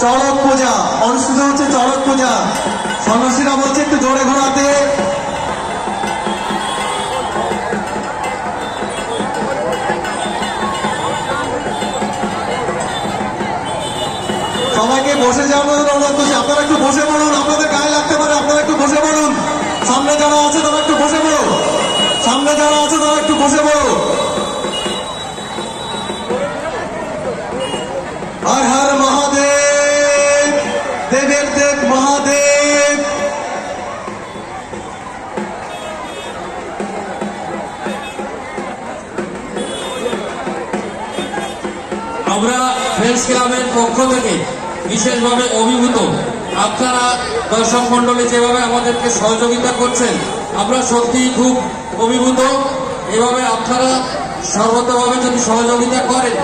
চড়ক পূজা অনুষ্ঠিত হচ্ছে। চড়ক পূজা সন্ন্যাসীরা বলছে একটু জোরে ঘোরাতে। সবাইকে বসে যাওয়ার অনুরোধ করছি, আপনারা একটু বসে পড়ুন, আপনাদের গায়ে লাগতে পারে, আপনারা একটু বসে পড়ুন। সামনে যারা আছে তারা একটু বসে পড়ো, সামনে যারা আছে তারা একটু বসে পড়ো। হর হর মহাদেব, দেবের দেব মহাদেব। আমরা ফ্রেন্ডস ক্লাবের পক্ষ থেকে বিশেষভাবে অভিভূত। আপনারা দর্শক মন্ডলী যেভাবে আমাদেরকে সহযোগিতা করছেন, আমরা সত্যিই খুব অভিভূত। এভাবে আপনারা সর্বতভাবে যদি সহযোগিতা করেন